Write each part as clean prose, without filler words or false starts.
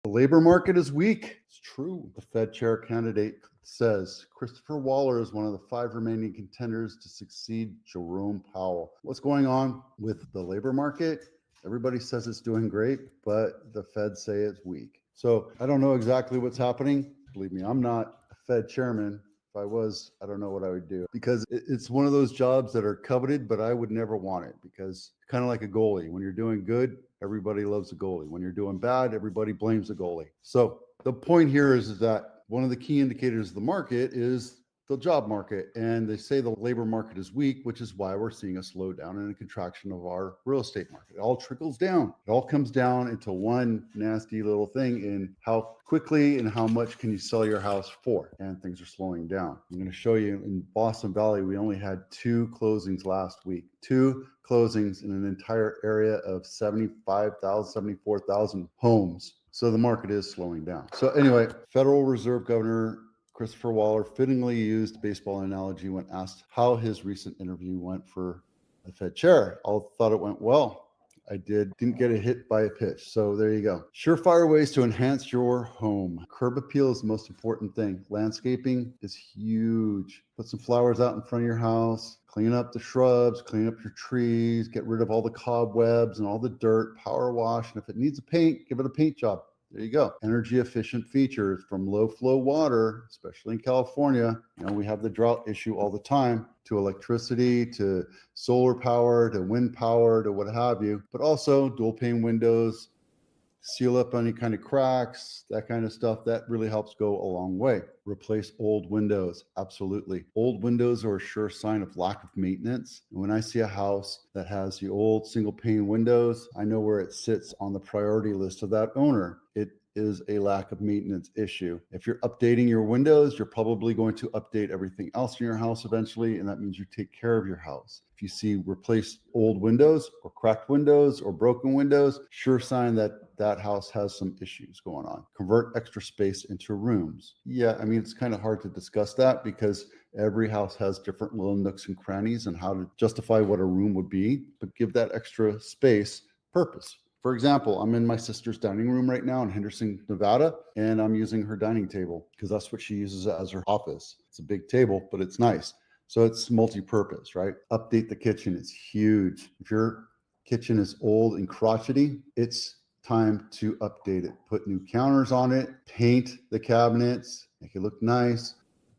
The labor market is weak. It's true. The Fed chair candidate says Christopher Waller is one of the 5 remaining contenders to succeed Jerome Powell. What's going on with the labor market? Everybody says it's doing great, but the Fed say it's weak. So I don't know exactly what's happening. Believe me, I'm not a Fed chairman. If I was, I don't know what I would do, because it's one of those jobs that are coveted, but I would never want it, because kind of like a goalie. When you're doing good, everybody loves the goalie. When you're doing bad, everybody blames the goalie. So the point here is that one of the key indicators of the market is the job market. And they say the labor market is weak, which is why we're seeing a slowdown and a contraction of our real estate market. It all trickles down. It all comes down into one nasty little thing in how quickly and how much can you sell your house for. And things are slowing down. I'm going to show you in Boston Valley, we only had 2 closings last week. 2 closings in an entire area of 75,000, 74,000 homes. So the market is slowing down. So anyway, Federal Reserve Governor Christopher Waller fittingly used a baseball analogy when asked how his recent interview went for the Fed chair. I thought it went well. I didn't get a hit by a pitch. So there you go. Surefire ways to enhance your home. Curb appeal is the most important thing. Landscaping is huge. Put some flowers out in front of your house. Clean up the shrubs, clean up your trees, get rid of all the cobwebs and all the dirt, power wash. And if it needs a paint, give it a paint job. There you go. Energy efficient features, from low flow water, especially in California. You know, we have the drought issue all the time, to electricity, to solar power, to wind power, to what have you, but also dual pane windows, seal up any kind of cracks, that kind of stuff. That really helps go a long way. Replace old windows. Absolutely. Old windows are a sure sign of lack of maintenance. And when I see a house that has the old single pane windows, I know where it sits on the priority list of that owner. It is a lack of maintenance issue. If you're updating your windows, you're probably going to update everything else in your house eventually, and that means you take care of your house. If you see replaced old windows or cracked windows or broken windows, sure sign that that house has some issues going on. Convert extra space into rooms. Yeah, I mean, it's kind of hard to discuss that because every house has different little nooks and crannies and how to justify what a room would be, but give that extra space purpose. For example, I'm in my sister's dining room right now in Henderson, Nevada, and I'm using her dining table because that's what she uses as her office. It's a big table, but it's nice. So it's multi-purpose, right? Update the kitchen. It's huge. If your kitchen is old and crotchety, it's time to update it. Put new counters on it, paint the cabinets, make it look nice.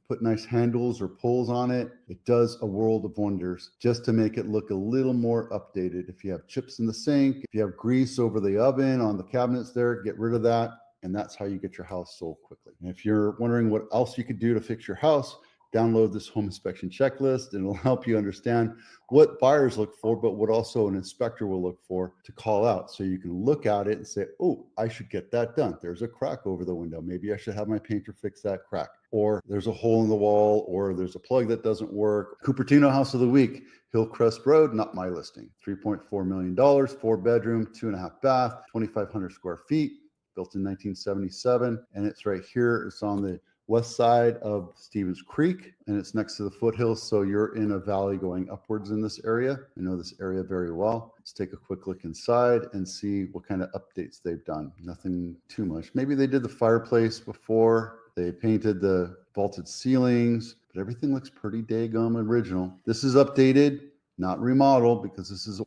Put nice handles or pulls on it. It does a world of wonders just to make it look a little more updated. If you have chips in the sink, if you have grease over the oven on the cabinets there, get rid of that. And that's how you get your house sold quickly. And if you're wondering what else you could do to fix your house, download this home inspection checklist, and it'll help you understand what buyers look for, but what also an inspector will look for to call out. So you can look at it and say, oh, I should get that done. There's a crack over the window. Maybe I should have my painter fix that crack. Or there's a hole in the wall, or there's a plug that doesn't work. Cupertino House of the Week, Hillcrest Road, not my listing. $3.4 million, 4-bedroom, 2.5 bath, 2,500 square feet, built in 1977. And it's right here. It's on the west side of Stevens Creek, and it's next to the foothills. So you're in a valley going upwards in this area. I know this area very well. Let's take a quick look inside and see what kind of updates they've done. Nothing too much. Maybe they did the fireplace before. They painted the vaulted ceilings, but everything looks pretty daggum original. This is updated, not remodeled, because this is an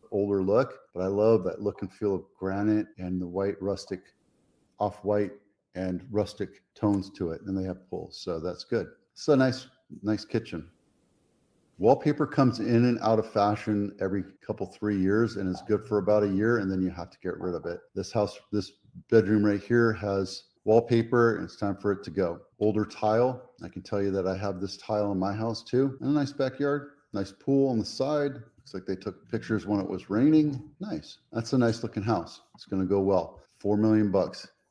older look, but I love that look and feel of granite and the white rustic, off-white and rustic tones to it. And they have pulls, so that's good. It's a nice kitchen. Wallpaper comes in and out of fashion every couple, 3 years, and is good for about a year, and then you have to get rid of it. This bedroom right here has wallpaper, and it's time for it to go. Older tile. I can tell you that I have this tile in my house too. And a nice backyard, nice pool on the side. Looks like they took pictures when it was raining. Nice. That's a nice looking house. It's going to go well. $4 million.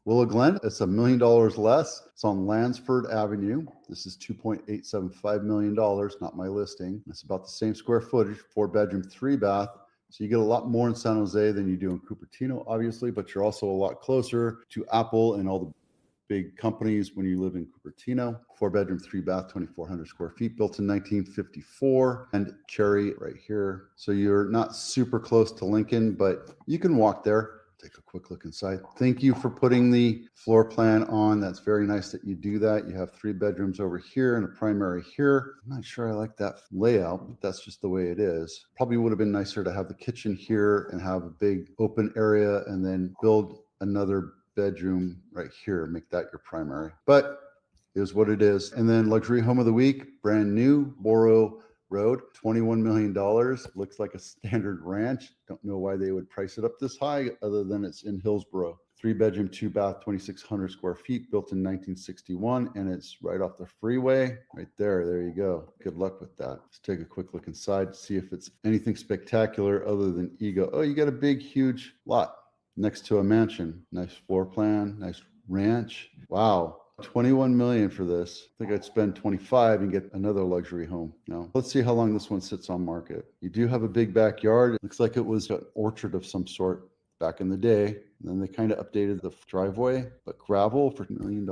Willow Glen, it's $1 million less. It's on Lansford Avenue. This is $2.875 million, not my listing. It's about the same square footage, 4-bedroom, 3-bath. So you get a lot more in San Jose than you do in Cupertino, obviously, but you're also a lot closer to Apple and all the big companies when you live in Cupertino. 4-bedroom, 3-bath, 2,400 square feet, built in 1954, and Cherry right here. So you're not super close to Lincoln, but you can walk there. Take a quick look inside. Thank you for putting the floor plan on. That's very nice that you do that. You have 3 bedrooms over here and a primary here. I'm not sure I like that layout, but that's just the way it is. Probably would have been nicer to have the kitchen here and have a big open area and then build another bedroom right here, make that your primary. But is what it is. And then luxury home of the week, brand new, Borough Road, $21 million. Looks like a standard ranch. Don't know why they would price it up this high other than it's in Hillsborough. 3 bedroom, 2 bath, 2,600 square feet, built in 1961, and it's right off the freeway. Right there. There you go. Good luck with that. Let's take a quick look inside to see if it's anything spectacular other than ego. Oh, you got a big, huge lot next to a mansion. Nice floor plan, nice ranch. Wow. 21 million for this. I think I'd spend 25 and get another luxury home. Now, let's see how long this one sits on market. You do have a big backyard. It looks like it was an orchard of some sort back in the day. And then they kind of updated the driveway, but gravel for $1 million.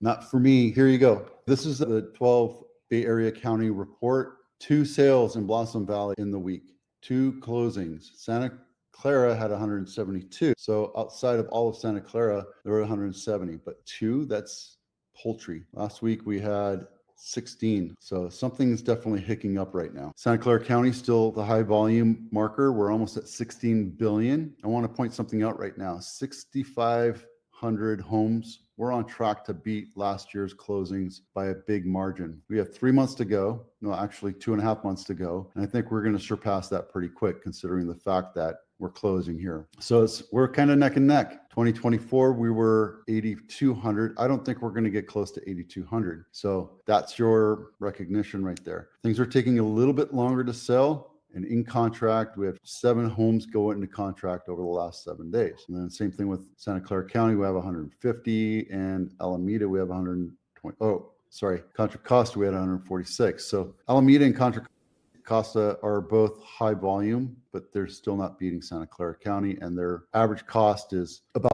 Not for me. Here you go. This is the 12 Bay Area County report. 2 sales in Blossom Valley in the week. 2 closings. Santa Clara had 172. So outside of all of Santa Clara, there were 170, but 2, that's poultry. Last week we had 16. So something's definitely hicking up right now. Santa Clara County still the high volume marker. We're almost at 16 billion. I want to point something out right now. 6,500 homes. We're on track to beat last year's closings by a big margin. We have 3 months to go. No, actually 2.5 months to go. And I think we're going to surpass that pretty quick considering the fact that we're closing here. So we're kind of neck and neck. 2024, we were 8,200. I don't think we're going to get close to 8,200. So that's your recognition right there. Things are taking a little bit longer to sell. And in contract, we have 7 homes go into contract over the last 7 days. And then same thing with Santa Clara County, we have 150, and Alameda, we have 120. Oh, sorry, Contra Costa, we had 146. So Alameda and Contra Costa are both high volume, but they're still not beating Santa Clara County, and their average cost is about